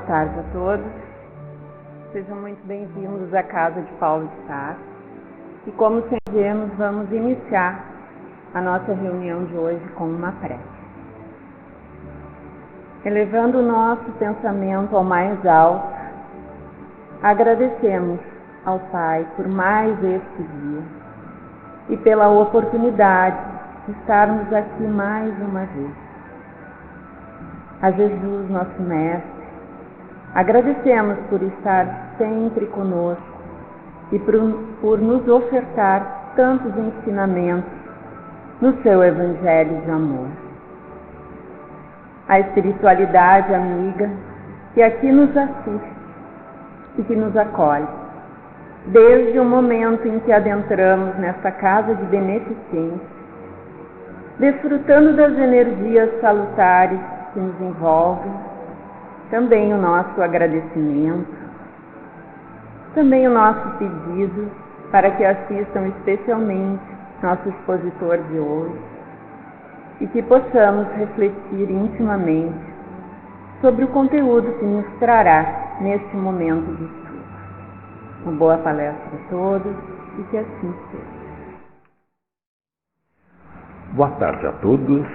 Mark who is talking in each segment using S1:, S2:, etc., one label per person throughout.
S1: Boa tarde a todos. Sejam muito bem-vindos à Casa de Paulo de Tarso. E como sempre vamos iniciar a nossa reunião de hoje com uma prece. Elevando o nosso pensamento ao mais alto, agradecemos ao Pai por mais este dia e pela oportunidade de estarmos aqui mais uma vez. A Jesus, nosso Mestre, agradecemos por estar sempre conosco e por nos ofertar tantos ensinamentos no seu Evangelho de amor. A espiritualidade amiga que aqui nos assiste e que nos acolhe, desde o momento em que adentramos nesta casa de beneficência, desfrutando das energias salutares que nos envolvem, também o nosso agradecimento, também o nosso pedido para que assistam especialmente nosso expositor de hoje e que possamos refletir intimamente sobre o conteúdo que nos trará neste momento de estudo. Uma boa palestra a todos e que assim seja.
S2: Boa tarde a todos.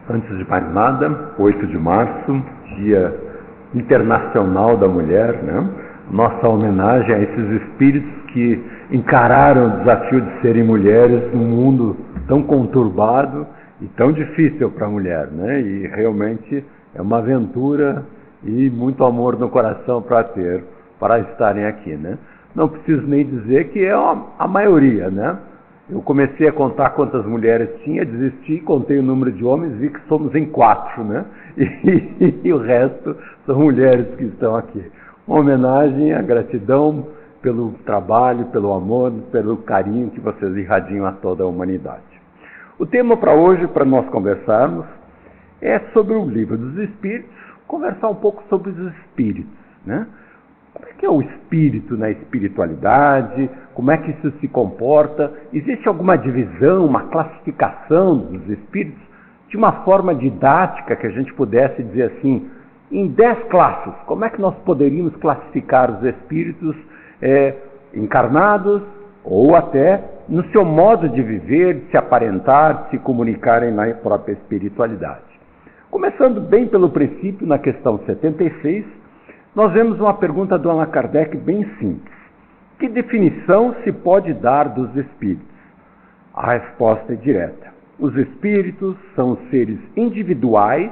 S2: Antes de mais nada, 8 de março, Dia Internacional da Mulher, né? Nossa homenagem a esses espíritos que encararam o desafio de serem mulheres num mundo tão conturbado e tão difícil para a mulher, né? E realmente é uma aventura e muito amor no coração para estarem aqui, né? Não preciso nem dizer que é a maioria, né? Eu comecei a contar quantas mulheres tinha, desisti, contei o número de homens, vi que somos em 4, né? E o resto são mulheres que estão aqui. Uma homenagem, a gratidão pelo trabalho, pelo amor, pelo carinho que vocês irradiam a toda a humanidade. O tema para hoje, para nós conversarmos, é sobre o Livro dos Espíritos, conversar um pouco sobre os espíritos, né? Como é que é o espírito na espiritualidade? Como é que isso se comporta? Existe alguma divisão, uma classificação dos espíritos de uma forma didática que a gente pudesse dizer assim, em 10 classes, como é que nós poderíamos classificar os espíritos encarnados ou até no seu modo de viver, de se aparentar, de se comunicarem na própria espiritualidade? Começando bem pelo princípio, na questão 76, nós vemos uma pergunta do Allan Kardec bem simples. Que definição se pode dar dos espíritos? A resposta é direta. Os espíritos são seres individuais,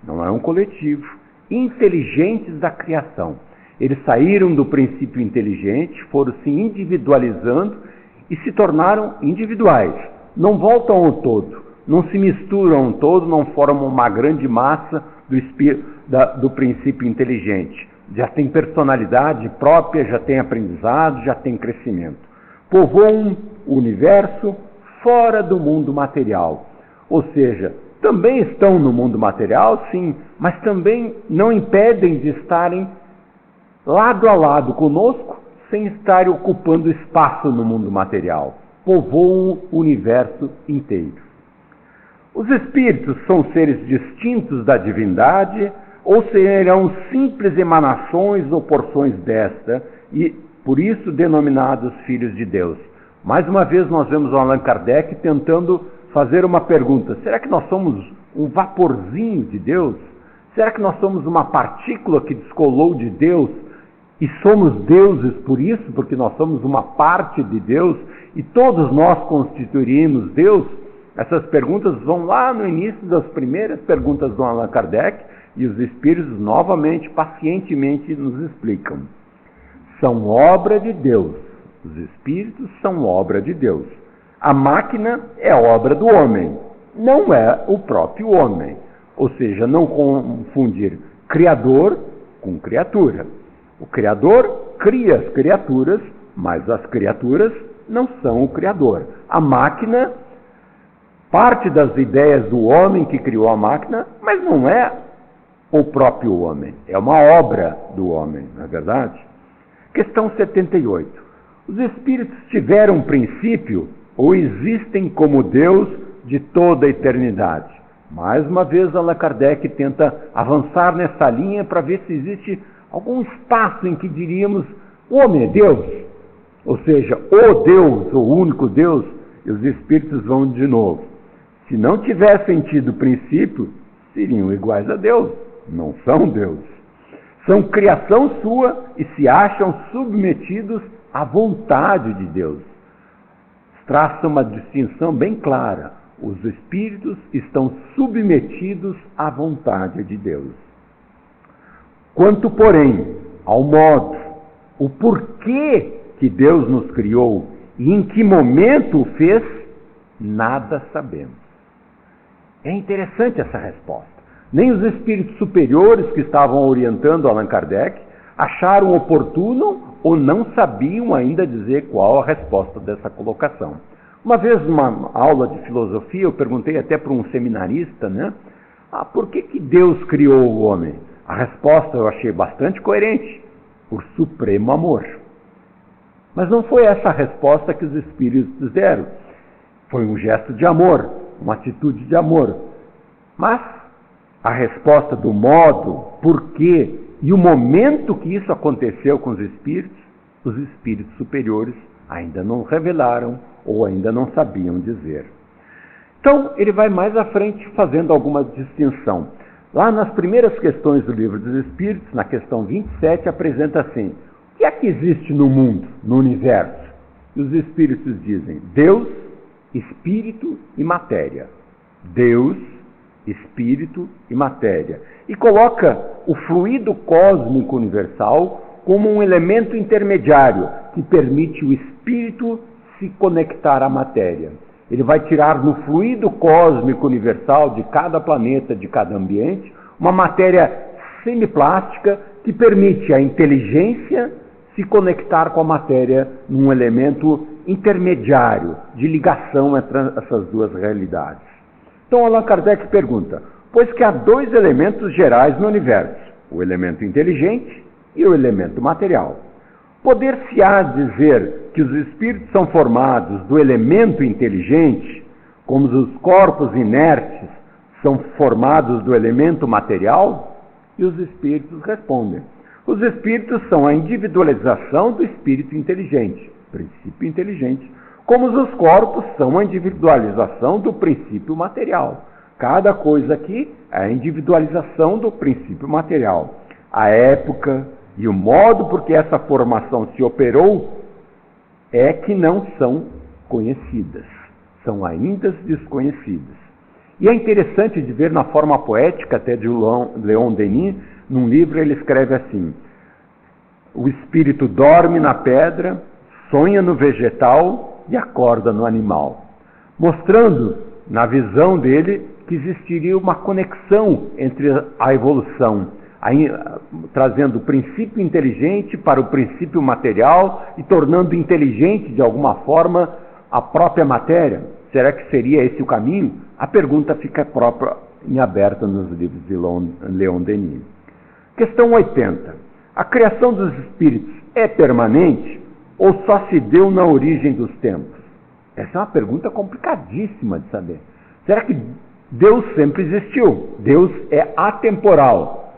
S2: não é um coletivo, inteligentes da criação. Eles saíram do princípio inteligente, foram se individualizando e se tornaram individuais. Não voltam ao todo, não se misturam ao todo, não formam uma grande massa do princípio inteligente. Já tem personalidade própria, já tem aprendizado, já tem crescimento. Povoam o universo fora do mundo material. Ou seja, também estão no mundo material, sim, mas também não impedem de estarem lado a lado conosco, sem estarem ocupando espaço no mundo material. Povoam o universo inteiro. Os espíritos são seres distintos da divindade ou serão simples emanações ou porções desta e, por isso, denominados filhos de Deus? Mais uma vez, nós vemos o Allan Kardec tentando fazer uma pergunta. Será que nós somos um vaporzinho de Deus? Será que nós somos uma partícula que descolou de Deus e somos deuses por isso, porque nós somos uma parte de Deus e todos nós constituiríamos Deus? Essas perguntas vão lá no início das primeiras perguntas do Allan Kardec e os espíritos novamente, pacientemente nos explicam. São obra de Deus. Os espíritos são obra de Deus. A máquina é obra do homem, não é o próprio homem. Ou seja, não confundir criador com criatura. O criador cria as criaturas, mas as criaturas não são o criador. A máquina parte das ideias do homem que criou a máquina, mas não é o próprio homem, é uma obra do homem, não é verdade? Questão 78. Os espíritos tiveram princípio ou existem como Deus de toda a eternidade? Mais uma vez, Allan Kardec tenta avançar nessa linha para ver se existe algum espaço em que diríamos: o homem é Deus, ou seja, o Deus, o único Deus, e os espíritos vão de novo. Se não tivessem tido princípio, seriam iguais a Deus. Não são Deus. São criação sua e se acham submetidos à vontade de Deus. Traça uma distinção bem clara. Os espíritos estão submetidos à vontade de Deus. Quanto, porém, ao modo, o porquê que Deus nos criou e em que momento o fez, nada sabemos. É interessante essa resposta. Nem os espíritos superiores que estavam orientando Allan Kardec acharam oportuno ou não sabiam ainda dizer qual a resposta dessa colocação. Uma vez, numa aula de filosofia, eu perguntei até para um seminarista, por que Deus criou o homem? A resposta eu achei bastante coerente: por supremo amor. Mas não foi essa a resposta que os espíritos deram. Foi um gesto de amor, uma atitude de amor. Mas a resposta do modo, porquê e o momento que isso aconteceu com os espíritos superiores ainda não revelaram ou ainda não sabiam dizer. Então, ele vai mais à frente fazendo alguma distinção. Lá nas primeiras questões do Livro dos Espíritos, na questão 27, apresenta assim: o que é que existe no mundo, no universo? E os espíritos dizem: Deus, espírito e matéria. Deus, espírito e matéria. E coloca o fluido cósmico universal como um elemento intermediário que permite o espírito se conectar à matéria. Ele vai tirar no fluido cósmico universal de cada planeta, de cada ambiente, uma matéria semiplástica que permite a inteligência se conectar com a matéria num elemento intermediário de ligação entre essas duas realidades. Então Allan Kardec pergunta: pois que há dois elementos gerais no universo, o elemento inteligente e o elemento material, poder-se-á dizer que os espíritos são formados do elemento inteligente, como os corpos inertes são formados do elemento material? E os espíritos respondem: os espíritos são a individualização do espírito inteligente, princípio inteligente, como os corpos são a individualização do princípio material. Cada coisa aqui é a individualização do princípio material. A época e o modo por que essa formação se operou é que não são conhecidas, são ainda desconhecidas. E é interessante de ver na forma poética até de Leon Denis, num livro ele escreve assim: o espírito dorme na pedra, sonha no vegetal e acorda no animal, mostrando na visão dele que existiria uma conexão entre a evolução, trazendo o princípio inteligente para o princípio material e tornando inteligente de alguma forma a própria matéria. Será que seria esse o caminho? A pergunta fica própria em aberta nos livros de Leon Denis. Questão 80. A criação dos espíritos é permanente ou só se deu na origem dos tempos? Essa é uma pergunta complicadíssima de saber. Será que Deus sempre existiu? Deus é atemporal.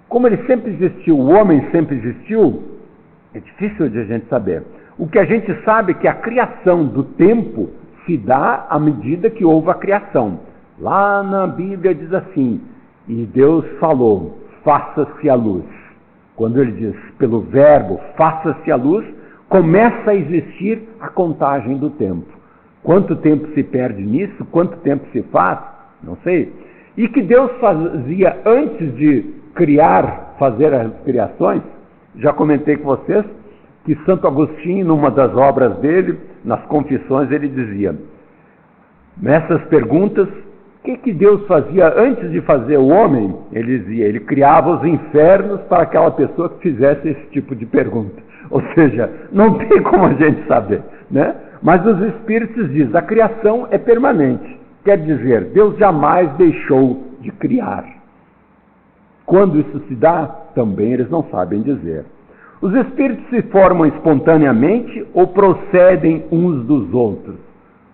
S2: Como ele sempre existiu, o homem sempre existiu? É difícil de a gente saber. O que a gente sabe é que a criação do tempo se dá à medida que houve a criação. Lá na Bíblia diz assim: e Deus falou, faça-se a luz. Quando ele diz pelo verbo, faça-se a luz, começa a existir a contagem do tempo. Quanto tempo se perde nisso? Quanto tempo se faz? Não sei. E que Deus fazia antes de fazer as criações? Já comentei com vocês que Santo Agostinho, numa das obras dele, nas Confissões, ele dizia: nessas perguntas, o que Deus fazia antes de fazer o homem? Ele dizia: ele criava os infernos para aquela pessoa que fizesse esse tipo de pergunta. Ou seja, não tem como a gente saber, né? Mas os espíritos dizem: a criação é permanente. Quer dizer, Deus jamais deixou de criar. Quando isso se dá, também eles não sabem dizer. Os espíritos se formam espontaneamente ou procedem uns dos outros?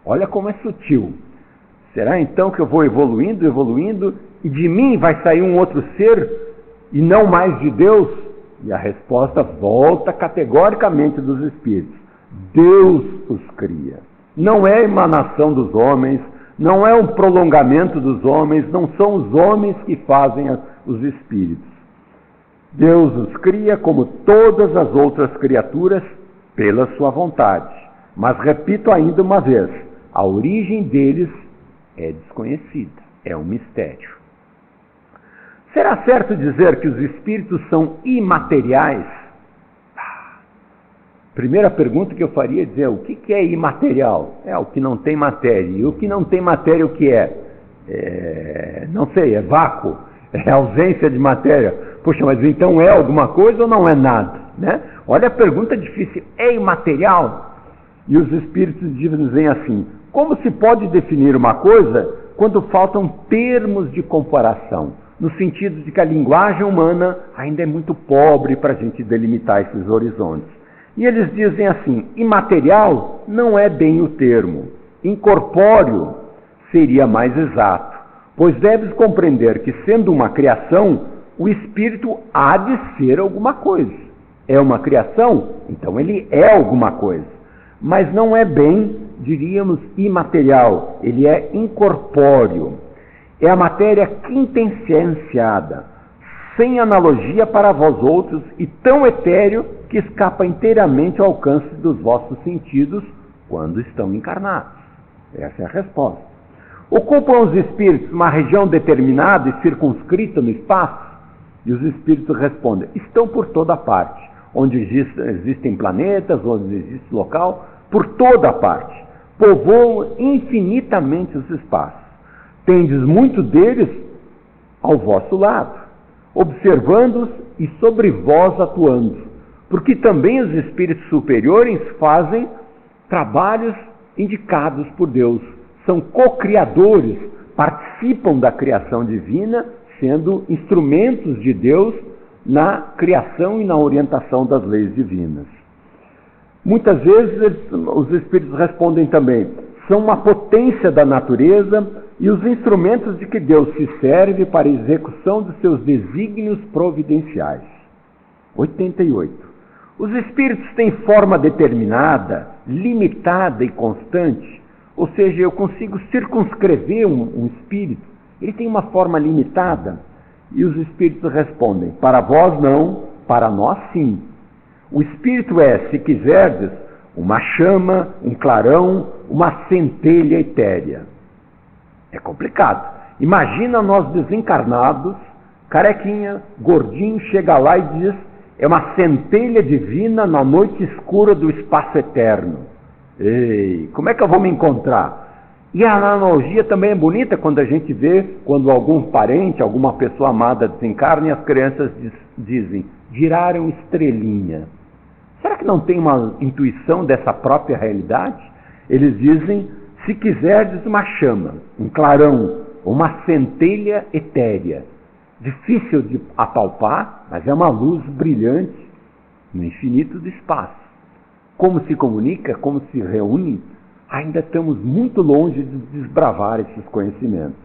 S2: Olha como é sutil. Será então que eu vou evoluindo, e de mim vai sair um outro ser, e não mais de Deus? E a resposta volta categoricamente dos Espíritos. Deus os cria. Não é emanação dos homens, não é um prolongamento dos homens, não são os homens que fazem os Espíritos. Deus os cria como todas as outras criaturas pela sua vontade. Mas repito ainda uma vez, a origem deles é desconhecida, é um mistério. Será certo dizer que os espíritos são imateriais? Primeira pergunta que eu faria é dizer, o que é imaterial? É o que não tem matéria. E o que não tem matéria, o que é? Não sei, é vácuo, é ausência de matéria. Poxa, mas então é alguma coisa ou não é nada? Né? Olha a pergunta difícil, é imaterial? E os espíritos dizem assim, como se pode definir uma coisa quando faltam termos de comparação? No sentido de que a linguagem humana ainda é muito pobre para a gente delimitar esses horizontes. E eles dizem assim, imaterial não é bem o termo, incorpóreo seria mais exato, pois deves compreender que, sendo uma criação, o espírito há de ser alguma coisa. É uma criação, então ele é alguma coisa. Mas não é bem, diríamos, imaterial, ele é incorpóreo. É a matéria quintessenciada, sem analogia para vós outros e tão etéreo que escapa inteiramente ao alcance dos vossos sentidos quando estão encarnados. Essa é a resposta. Ocupam os espíritos uma região determinada e circunscrita no espaço? E os espíritos respondem, estão por toda parte. Onde existem planetas, onde existe local, por toda parte. Povoam infinitamente os espaços. Tendes muito deles ao vosso lado, observando-os e sobre vós atuando, porque também os espíritos superiores fazem trabalhos indicados por Deus, são co-criadores, participam da criação divina, sendo instrumentos de Deus na criação e na orientação das leis divinas. Muitas vezes os espíritos respondem também, são uma potência da natureza e os instrumentos de que Deus se serve para a execução dos seus desígnios providenciais. 88. Os espíritos têm forma determinada, limitada e constante, ou seja, eu consigo circunscrever um espírito, ele tem uma forma limitada, e os espíritos respondem, para vós não, para nós sim. O espírito é, se quiserdes, uma chama, um clarão, uma centelha etérea. É complicado. Imagina nós desencarnados, carequinha, gordinho, chega lá e diz, é uma centelha divina na noite escura do espaço eterno. Ei, como é que eu vou me encontrar? E a analogia também é bonita quando a gente vê, quando algum parente, alguma pessoa amada desencarna e as crianças dizem, giraram estrelinha. Será que não tem uma intuição dessa própria realidade? Eles dizem, se quiserdes uma chama, um clarão, uma centelha etérea, difícil de apalpar, mas é uma luz brilhante no infinito do espaço. Como se comunica, como se reúne, ainda estamos muito longe de desbravar esses conhecimentos.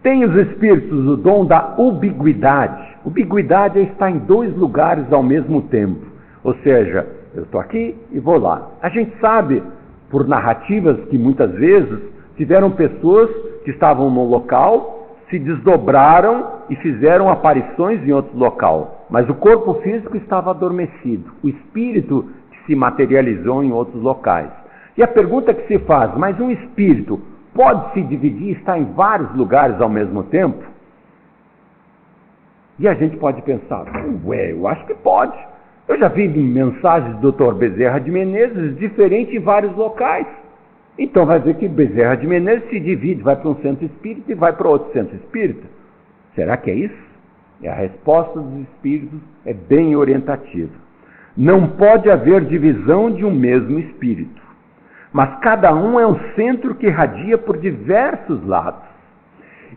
S2: Tem os espíritos o dom da ubiguidade. Ubiguidade é estar em dois lugares ao mesmo tempo. Ou seja, eu estou aqui e vou lá. A gente sabe, por narrativas, que muitas vezes tiveram pessoas que estavam no local, se desdobraram e fizeram aparições em outro local. Mas o corpo físico estava adormecido. O espírito se materializou em outros locais. E a pergunta que se faz, mas um espírito pode se dividir e estar em vários lugares ao mesmo tempo? E a gente pode pensar, eu acho que pode. Eu já vi mensagens do Dr. Bezerra de Menezes diferentes em vários locais. Então vai ver que Bezerra de Menezes se divide, vai para um centro espírita e vai para outro centro espírita. Será que é isso? E a resposta dos espíritos é bem orientativa. Não pode haver divisão de um mesmo espírito, mas cada um é um centro que irradia por diversos lados.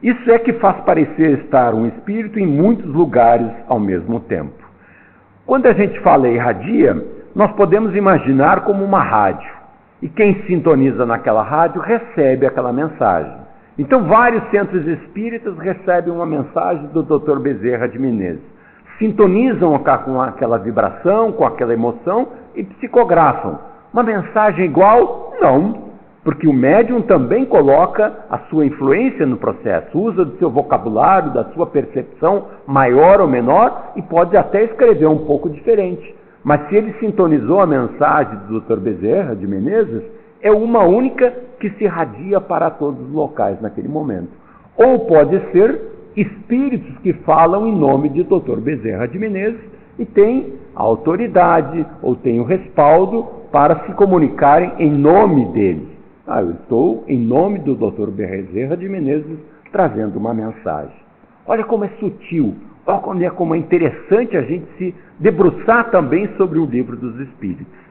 S2: Isso é que faz parecer estar um espírito em muitos lugares ao mesmo tempo. Quando a gente fala irradia, nós podemos imaginar como uma rádio. e quem sintoniza naquela rádio recebe aquela mensagem. Então, vários centros espíritas recebem uma mensagem do Dr. Bezerra de Menezes. Sintonizam com aquela vibração, com aquela emoção e psicografam. Uma mensagem igual? Não, porque o médium também coloca a sua influência no processo, usa do seu vocabulário, da sua percepção maior ou menor e pode até escrever um pouco diferente. Mas se ele sintonizou a mensagem do Dr. Bezerra de Menezes, é uma única que se irradia para todos os locais naquele momento. Ou pode ser espíritos que falam em nome de Dr. Bezerra de Menezes e têm a autoridade ou têm o respaldo para se comunicarem em nome dele. Eu estou em nome do Dr. Bezerra de Menezes trazendo uma mensagem. Olha como é sutil, olha como é interessante a gente se debruçar também sobre o Livro dos Espíritos.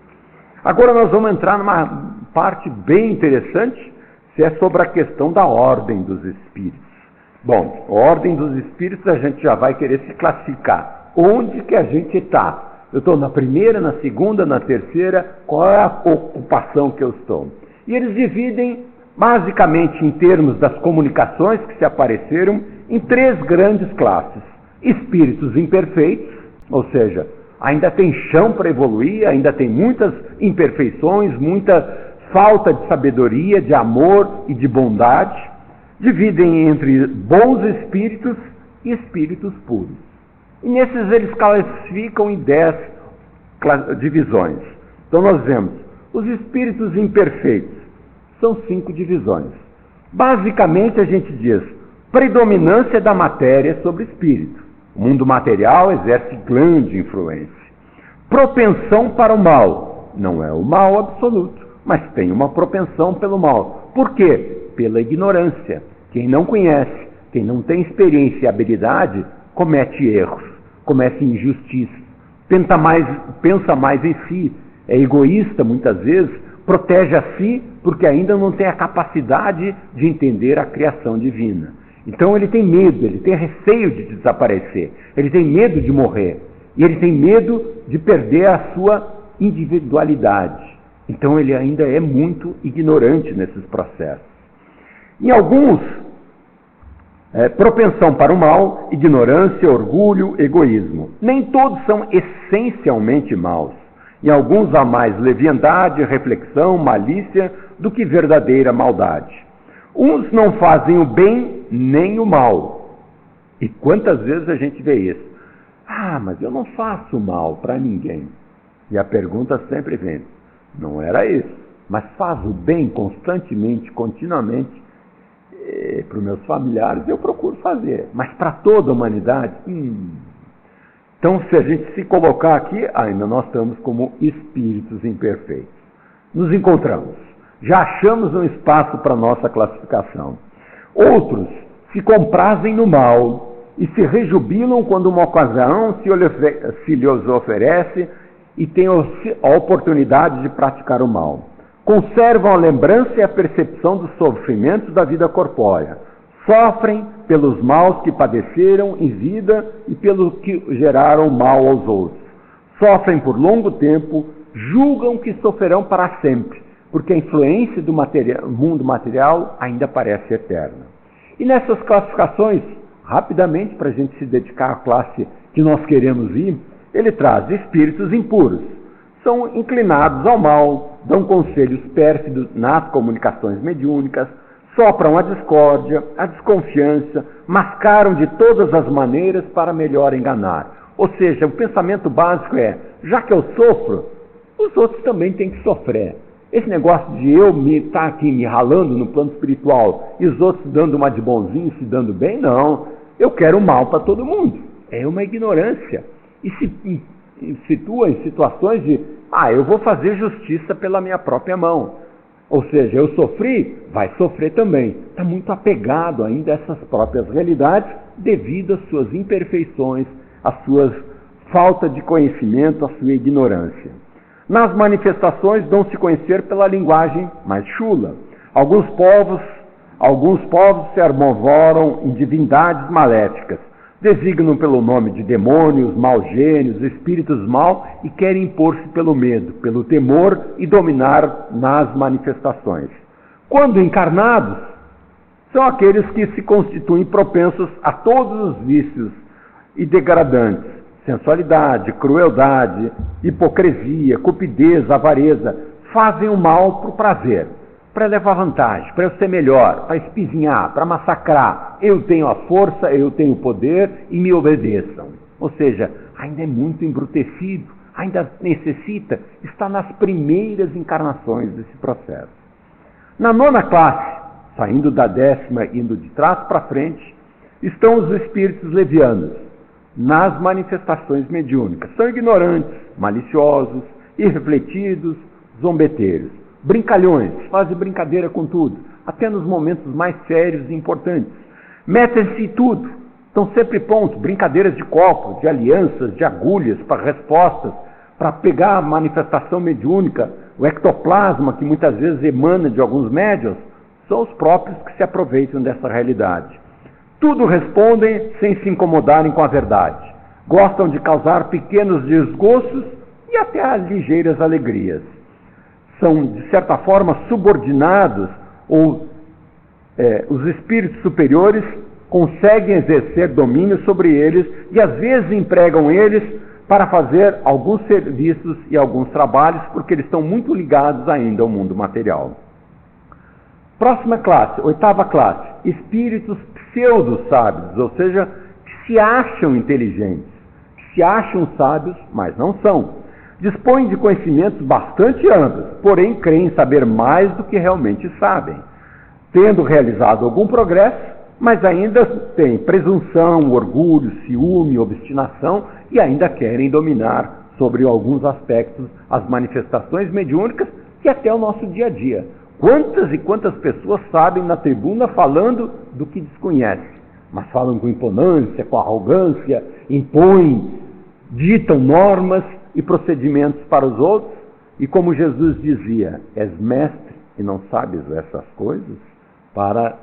S2: Agora nós vamos entrar numa parte bem interessante, que é sobre a questão da ordem dos espíritos. Bom, a ordem dos espíritos a gente já vai querer se classificar. Onde que a gente está? Eu estou na primeira, na segunda, na terceira? Qual é a ocupação que eu estou? E eles dividem, basicamente, em termos das comunicações que se apareceram, em 3 grandes classes. Espíritos imperfeitos, ou seja, ainda tem chão para evoluir, ainda tem muitas imperfeições, muita falta de sabedoria, de amor e de bondade. Dividem entre bons espíritos e espíritos puros. E nesses eles classificam em 10 divisões. Então nós vemos os espíritos imperfeitos. São 5 divisões. Basicamente a gente diz predominância da matéria sobre o espírito. O mundo material exerce grande influência. Propensão para o mal. Não é o mal absoluto, mas tem uma propensão pelo mal. Por quê? Pela ignorância. Quem não conhece, quem não tem experiência e habilidade, comete erros, comete injustiça, pensa mais em si, é egoísta muitas vezes, protege a si porque ainda não tem a capacidade de entender a criação divina. Então ele tem medo, ele tem receio de desaparecer, ele tem medo de morrer, e ele tem medo de perder a sua individualidade. Então ele ainda é muito ignorante nesses processos. Em alguns, propensão para o mal, ignorância, orgulho, egoísmo. Nem todos são essencialmente maus. Em alguns há mais leviandade, reflexão, malícia do que verdadeira maldade. Uns não fazem o bem nem o mal. E quantas vezes a gente vê isso? Mas eu não faço mal para ninguém. E a pergunta sempre vem, não era isso, mas faz o bem constantemente, continuamente, para os meus familiares eu procuro fazer, mas para toda a humanidade, Então, se a gente se colocar aqui, ainda nós estamos como espíritos imperfeitos. Nos encontramos, já achamos um espaço para nossa classificação. Outros se comprazem no mal e se rejubilam quando uma ocasião se lhes oferece e têm a oportunidade de praticar o mal. Conservam a lembrança e a percepção dos sofrimentos da vida corpórea. Sofrem pelos maus que padeceram em vida e pelos que geraram mal aos outros. Sofrem por longo tempo, julgam que sofrerão para sempre, porque a influência do mundo material ainda parece eterna. E nessas classificações, rapidamente, para a gente se dedicar à classe que nós queremos ir, ele traz espíritos impuros. São inclinados ao mal, dão conselhos pérfidos nas comunicações mediúnicas, sopram a discórdia, a desconfiança, mascaram de todas as maneiras para melhor enganar. Ou seja, o pensamento básico é, já que eu sofro, os outros também têm que sofrer. Esse negócio de eu estar aqui me ralando no plano espiritual e os outros dando uma de bonzinho, se dando bem, não. Eu quero o mal para todo mundo. É uma ignorância. E se situa em situações de, eu vou fazer justiça pela minha própria mão. Ou seja, eu sofri, vai sofrer também. Está muito apegado ainda a essas próprias realidades devido às suas imperfeições, às suas falta de conhecimento, à sua ignorância. Nas manifestações dão-se conhecer pela linguagem mais chula. Alguns povos se arbovoram em divindades maléficas. Designam pelo nome de demônios, maus gênios, espíritos maus e querem impor-se pelo medo, pelo temor e dominar nas manifestações. Quando encarnados, são aqueles que se constituem propensos a todos os vícios e degradantes: sensualidade, crueldade, hipocrisia, cupidez, avareza. Fazem o mal por prazer, para levar vantagem, para eu ser melhor, para espizinhar, para massacrar. Eu tenho a força, eu tenho o poder e me obedeçam. Ou seja, ainda é muito embrutecido, ainda necessita, está nas primeiras encarnações desse processo. Na 9ª classe, saindo da 10ª, indo de trás para frente, estão os espíritos levianos, nas manifestações mediúnicas. São ignorantes, maliciosos, irrefletidos, zombeteiros, brincalhões, fazem brincadeira com tudo, até nos momentos mais sérios e importantes. Metem-se em tudo, estão sempre prontos, brincadeiras de copo, de alianças, de agulhas, para respostas, para pegar a manifestação mediúnica, o ectoplasma que muitas vezes emana de alguns médiuns, são os próprios que se aproveitam dessa realidade. Tudo respondem sem se incomodarem com a verdade. Gostam de causar pequenos desgostos e até ligeiras alegrias. São, de certa forma, subordinados, ou os espíritos superiores conseguem exercer domínio sobre eles e às vezes empregam eles para fazer alguns serviços e alguns trabalhos, porque eles estão muito ligados ainda ao mundo material. Próxima classe, 8ª classe, espíritos pseudo-sábios, ou seja, que se acham inteligentes, que se acham sábios, mas não são. Dispõem de conhecimentos bastante amplos, porém creem saber mais do que realmente sabem, tendo realizado algum progresso, mas ainda têm presunção, orgulho, ciúme, obstinação e ainda querem dominar sobre alguns aspectos as manifestações mediúnicas que até o nosso dia a dia. Quantas e quantas pessoas sabem na tribuna falando do que desconhecem, mas falam com imponência, com arrogância, impõem, ditam normas e procedimentos para os outros, e como Jesus dizia: és mestre e não sabes essas coisas? Para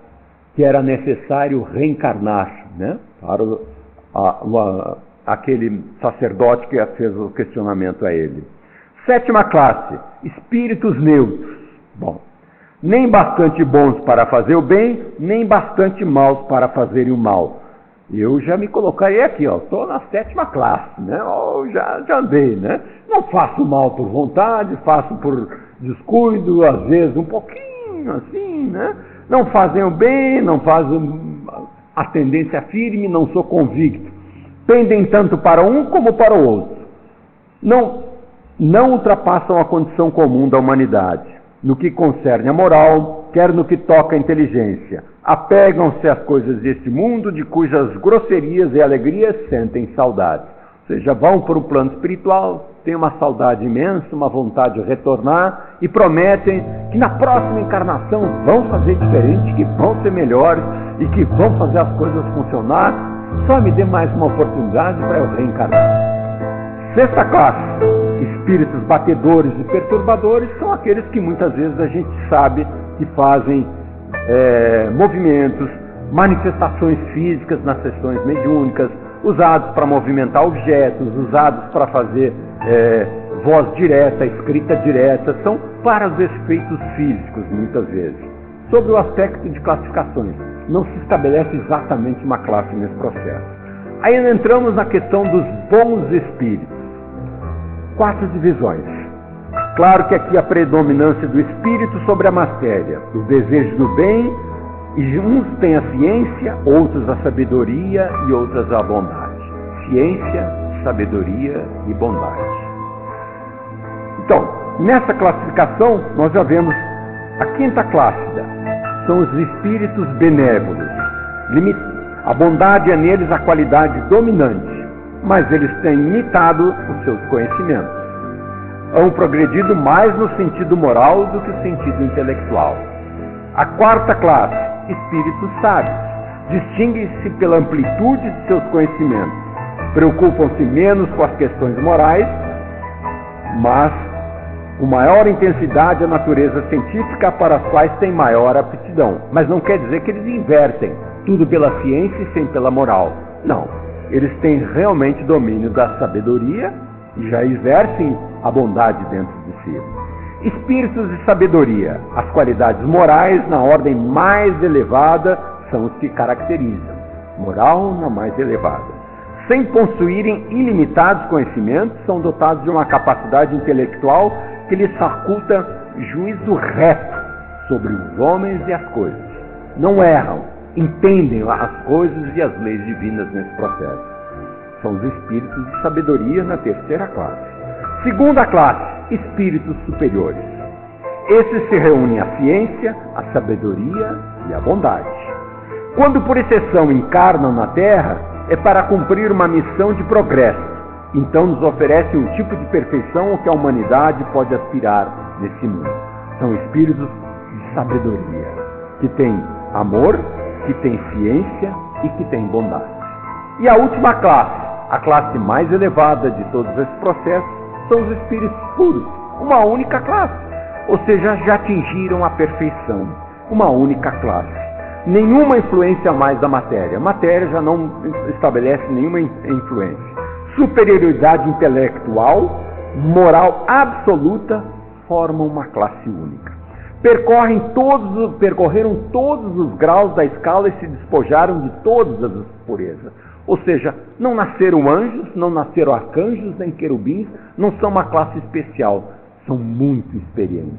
S2: que era necessário reencarnar, né? Para aquele sacerdote que fez o questionamento a ele. 7ª classe, espíritos neutros. Bom, nem bastante bons para fazer o bem, nem bastante maus para fazerem o mal. Eu já me colocaria aqui, estou na 7ª classe, né? Já andei, né? Não faço mal por vontade, faço por descuido, às vezes um pouquinho assim, né? Não fazem o bem, não fazem a tendência firme, não sou convicto. Pendem tanto para um como para o outro. Não ultrapassam a condição comum da humanidade, no que concerne a moral, quer no que toca a inteligência. Apegam-se às coisas deste mundo, de cujas grosserias e alegrias sentem saudade. Ou seja, vão para o plano espiritual, têm uma saudade imensa, uma vontade de retornar e prometem que na próxima encarnação vão fazer diferente, que vão ser melhores e que vão fazer as coisas funcionar. Só me dê mais uma oportunidade para eu reencarnar. 6ª classe, espíritos batedores e perturbadores, são aqueles que muitas vezes a gente sabe que fazem movimentos, manifestações físicas nas sessões mediúnicas, usados para movimentar objetos, usados para fazer voz direta, escrita direta, são para os efeitos físicos muitas vezes. Sobre o aspecto de classificações, não se estabelece exatamente uma classe nesse processo. Aí entramos na questão dos bons espíritos. 4 divisões. Claro que aqui a predominância do espírito sobre a matéria, o desejo do bem, e uns têm a ciência, outros a sabedoria e outros a bondade. Ciência, sabedoria e bondade. Então, nessa classificação, nós já vemos a 5ª classe, são os espíritos benévolos. A bondade é neles a qualidade dominante, mas eles têm imitado os seus conhecimentos. Hão progredido mais no sentido moral do que no sentido intelectual. A 4ª classe, espíritos sábios, distinguem-se pela amplitude de seus conhecimentos. Preocupam-se menos com as questões morais, mas com maior intensidade a natureza científica para as quais têm maior aptidão. Mas não quer dizer que eles invertem tudo pela ciência e sem pela moral. Não. eles têm realmente domínio da sabedoria e já exercem a bondade dentro de si. Espíritos de sabedoria, as qualidades morais na ordem mais elevada são os que caracterizam. Moral na mais elevada. Sem possuírem ilimitados conhecimentos, são dotados de uma capacidade intelectual que lhes faculta juízo reto sobre os homens e as coisas. Não erram, entendem as coisas e as leis divinas nesse processo. São os espíritos de sabedoria na terceira classe. Segunda classe, espíritos superiores. Esses se reúnem a ciência, a sabedoria e a bondade. Quando por exceção encarnam na Terra, é para cumprir uma missão de progresso. Então nos oferecem um tipo de perfeição ao que a humanidade pode aspirar nesse mundo. São espíritos de sabedoria, que têm amor, que têm ciência e que têm bondade. E a última classe, a classe mais elevada de todos esses processos, são os espíritos puros, uma única classe. Ou seja, já atingiram a perfeição, uma única classe. Nenhuma influência mais da matéria. A matéria já não estabelece nenhuma influência. Superioridade intelectual, moral absoluta, formam uma classe única. Percorreram todos os graus da escala e se despojaram de todas as impurezas. Ou seja, não nasceram anjos, não nasceram arcanjos, nem querubins, não são uma classe especial, são muito experientes.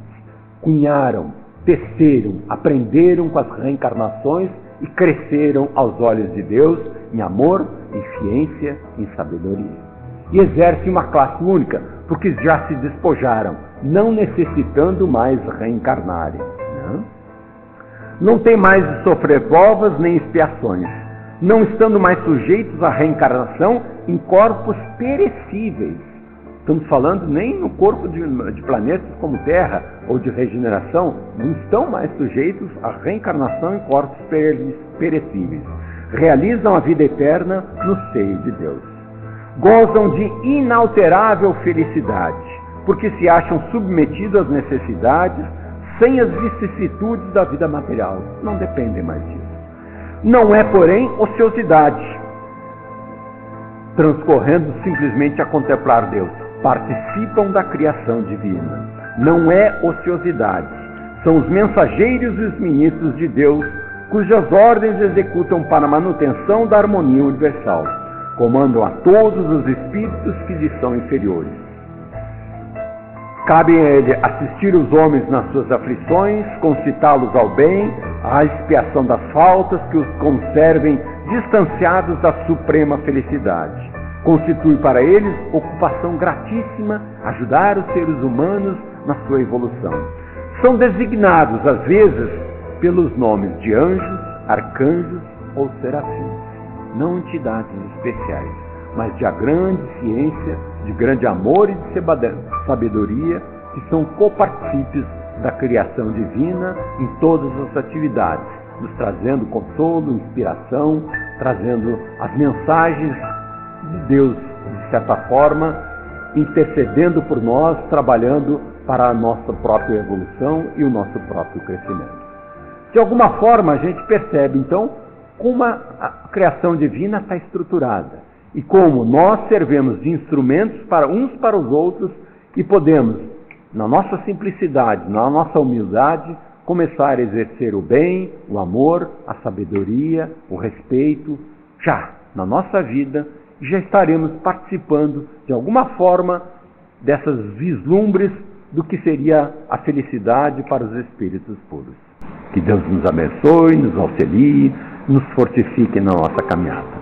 S2: Cunharam, teceram, aprenderam com as reencarnações e cresceram aos olhos de Deus em amor, em ciência, em sabedoria. E exercem uma classe única, porque já se despojaram, não necessitando mais reencarnarem. Não tem mais de sofrer provas nem expiações, não estando mais sujeitos à reencarnação em corpos perecíveis. Estamos falando nem no corpo de planetas como Terra ou de regeneração, não estão mais sujeitos à reencarnação em corpos perecíveis. Realizam a vida eterna no seio de Deus. Gozam de inalterável felicidade, porque se acham submetidos às necessidades sem as vicissitudes da vida material. Não dependem mais disso. Não é, porém, ociosidade, transcorrendo simplesmente a contemplar Deus. Participam da criação divina. Não é ociosidade. São os mensageiros e os ministros de Deus, cujas ordens executam para a manutenção da harmonia universal. Comandam a todos os espíritos que lhes são inferiores. Cabe a ele assistir os homens nas suas aflições, concitá-los ao bem, à expiação das faltas que os conservem distanciados da suprema felicidade. Constitui para eles ocupação gratíssima ajudar os seres humanos na sua evolução. São designados, às vezes, pelos nomes de anjos, arcanjos ou serafins. Não entidades especiais, mas de grande ciência, de grande amor e de sabedoria, que são copartícipes da criação divina em todas as atividades, nos trazendo consolo, inspiração, trazendo as mensagens de Deus, de certa forma, intercedendo por nós, trabalhando para a nossa própria evolução e o nosso próprio crescimento. De alguma forma, a gente percebe, então, como a criação divina está estruturada e como nós servimos de instrumentos para uns para os outros e podemos, na nossa simplicidade, na nossa humildade, começar a exercer o bem, o amor, a sabedoria, o respeito, já na nossa vida, já estaremos participando de alguma forma dessas vislumbres do que seria a felicidade para os espíritos puros. Que Deus nos abençoe, nos auxilie, nos fortifique na nossa caminhada.